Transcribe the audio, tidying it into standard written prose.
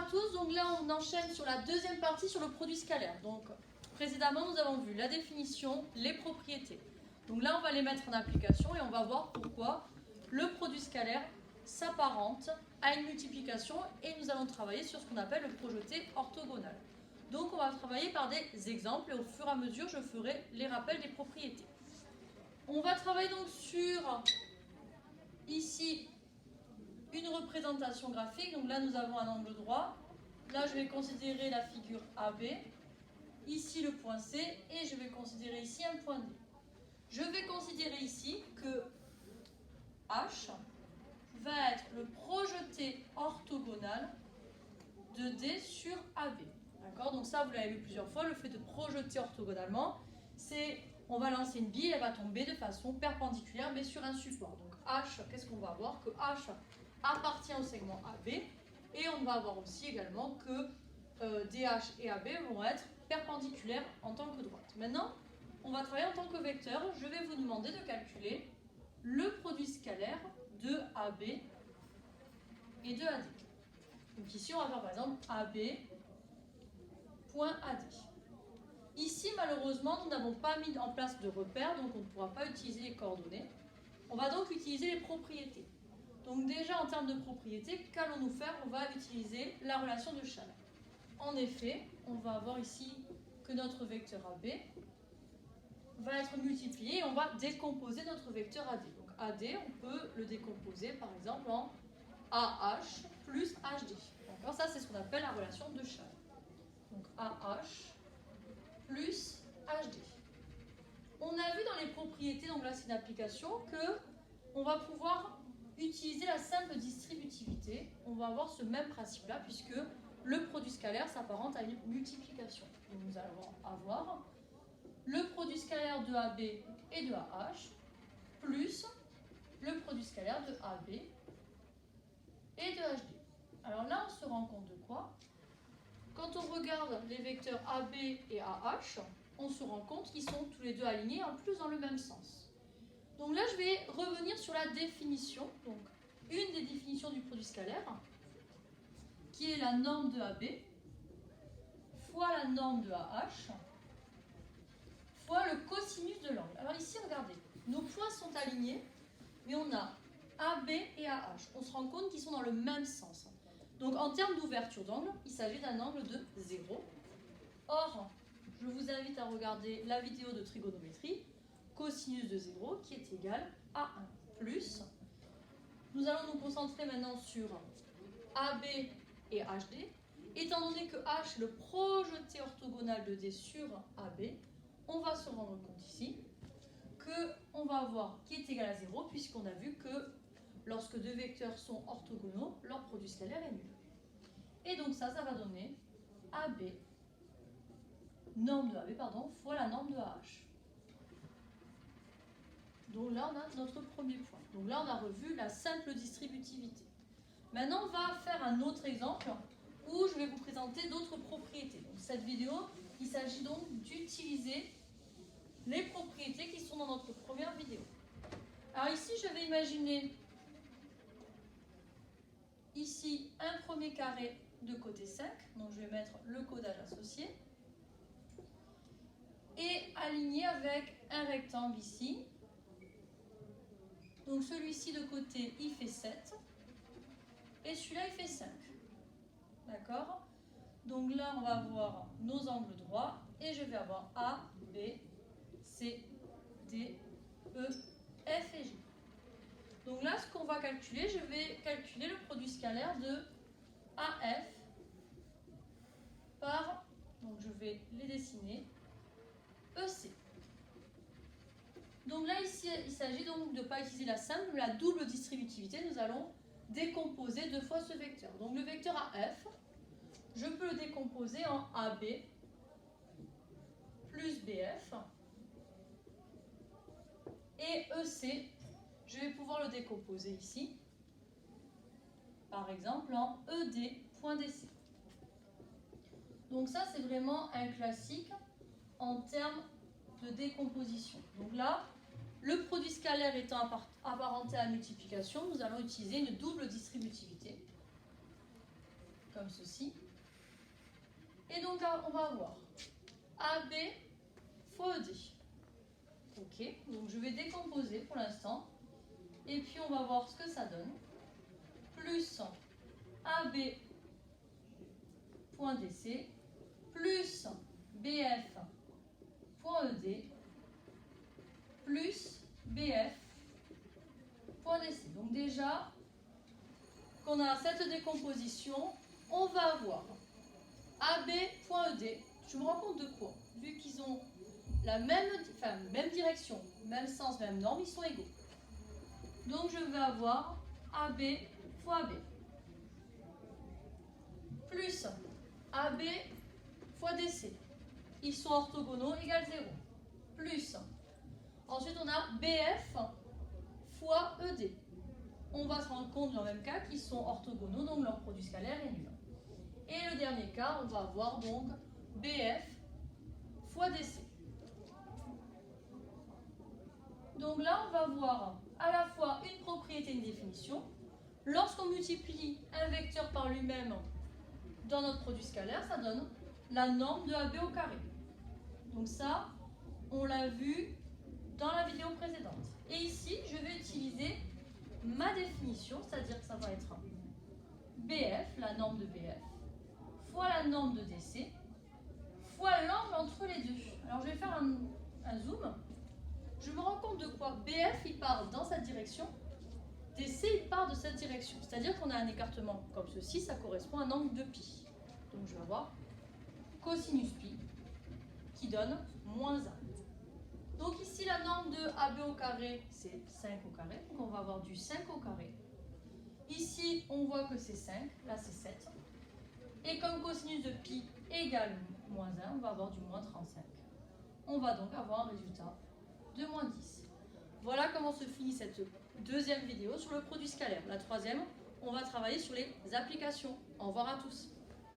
tous, donc là on enchaîne sur la deuxième partie sur le produit scalaire. Donc précédemment nous avons vu la définition, les propriétés. Donc là on va les mettre en application et on va voir pourquoi le produit scalaire s'apparente à une multiplication et nous allons travailler sur ce qu'on appelle le projeté orthogonal. Donc on va travailler par des exemples et au fur et à mesure je ferai les rappels des propriétés. On va travailler donc sur ici une représentation graphique. Donc là nous avons un angle droit. Là je vais considérer la figure AB. Ici le point C et je vais considérer ici un point D. Je vais considérer ici que H va être le projeté orthogonal de D sur AB. D'accord? Donc ça, vous l'avez vu plusieurs fois, le fait de projeter orthogonalement, c'est on va lancer une bille, elle va tomber de façon perpendiculaire, mais sur un support. Donc H, qu'est-ce qu'on va avoir? Que H appartient au segment AB, et on va avoir aussi également que DH et AB vont être perpendiculaires en tant que droite. Maintenant, on va travailler en tant que vecteur. Je vais vous demander de calculer le produit scalaire de AB et de AD. Donc ici, on va faire par exemple AB point AD. Ici, malheureusement, nous n'avons pas mis en place de repère, donc on ne pourra pas utiliser les coordonnées. On va donc utiliser les propriétés. Donc déjà, en termes de propriétés, qu'allons-nous faire? On va utiliser la relation de Shannon. En effet, on va avoir ici que notre vecteur AB va être multiplié et on va décomposer notre vecteur AD. Donc AD, on peut le décomposer par exemple en AH plus HD. D'accord? Ça, c'est ce qu'on appelle la relation de Shannon. Donc AH plus HD. On a vu dans les propriétés, donc là c'est une application, que on va pouvoir utiliser la simple distributivité. On va avoir ce même principe-là puisque le produit scalaire s'apparente à une multiplication. Donc nous allons avoir le produit scalaire de AB et de AH plus le produit scalaire de AB et de HD. Alors là, on se rend compte de quoi? Quand on regarde les vecteurs AB et AH, on se rend compte qu'ils sont tous les deux alignés, en plus dans le même sens. Donc là, je vais revenir sur la définition, donc une des définitions du produit scalaire, qui est la norme de AB fois la norme de AH fois le cosinus de l'angle. Alors ici, regardez, nos points sont alignés, mais on a AB et AH. On se rend compte qu'ils sont dans le même sens. Donc en termes d'ouverture d'angle, il s'agit d'un angle de 0. Or, je vous invite à regarder la vidéo de trigonométrie, cosinus de 0 qui est égal à 1 plus. Nous allons nous concentrer maintenant sur AB et HD. Étant donné que H est le projeté orthogonal de D sur AB, on va se rendre compte ici qu'on va avoir qui est égal à 0 puisqu'on a vu que lorsque deux vecteurs sont orthogonaux, leur produit scalaire est nul. Et donc ça va donner AB, norme de AB, fois la norme de AH. Donc là, on a notre premier point. Donc là, on a revu la simple distributivité. Maintenant, on va faire un autre exemple où je vais vous présenter d'autres propriétés. Donc cette vidéo, il s'agit donc d'utiliser les propriétés qui sont dans notre première vidéo. Alors ici, je vais imaginer ici un premier carré de côté 5, donc je vais mettre le codage associé, et aligné avec un rectangle ici. Donc celui-ci de côté, il fait 7, et celui-là, il fait 5. D'accord? Donc là, on va avoir nos angles droits, et je vais avoir A, B, C, D, E, F et G. Donc là, ce qu'on va calculer, je vais calculer le produit scalaire de AF par, donc je vais les dessiner, EC. Donc là, ici, il s'agit donc de ne pas utiliser la simple, mais la double distributivité. Nous allons décomposer deux fois ce vecteur. Donc le vecteur AF, je peux le décomposer en AB plus BF et EC, je vais pouvoir le décomposer ici, par exemple en ED.DC. Donc ça, c'est vraiment un classique en termes de décomposition. Donc là, le produit scalaire étant apparenté à la multiplication, nous allons utiliser une double distributivité. comme ceci. Et donc là, on va avoir AB fois ED. Ok, donc je vais décomposer pour l'instant. Et puis on va voir ce que ça donne. Plus AB point DC plus BF point ED plus BF point DC. Donc déjà qu'on a cette décomposition, on va avoir AB point ED. Je me rends compte de quoi? Vu qu'ils ont la même direction, même sens, même norme, ils sont égaux. Donc je vais avoir AB fois AB plus AB fois DC. Ils sont orthogonaux égale 0. Plus. Ensuite, on a BF fois ED. On va se rendre compte dans le même cas qu'ils sont orthogonaux, donc leur produit scalaire est nul. Et le dernier cas, on va avoir donc BF fois DC. Donc là, on va voir à la fois une propriété et une définition. Lorsqu'on multiplie un vecteur par lui-même dans notre produit scalaire, ça donne la norme de AB au carré. Donc ça, on l'a vu dans la vidéo précédente. Et ici, je vais utiliser ma définition, c'est-à-dire que ça va être BF, la norme de BF, fois la norme de DC, fois l'angle entre les deux. Alors je vais faire un zoom. Je me rends compte de quoi? BF, il part dans cette direction, DC, il part de cette direction. C'est-à-dire qu'on a un écartement comme ceci, ça correspond à un angle de pi. Donc je vais avoir cosinus pi, qui donne moins 1. Donc ici, la norme de AB au carré, c'est 5 au carré. Donc on va avoir du 5 au carré. Ici, on voit que c'est 5. Là, c'est 7. Et comme cosinus de pi égale moins 1, on va avoir du moins 35. On va donc avoir un résultat de moins 10. Voilà comment se finit cette deuxième vidéo sur le produit scalaire. La troisième, on va travailler sur les applications. Au revoir à tous.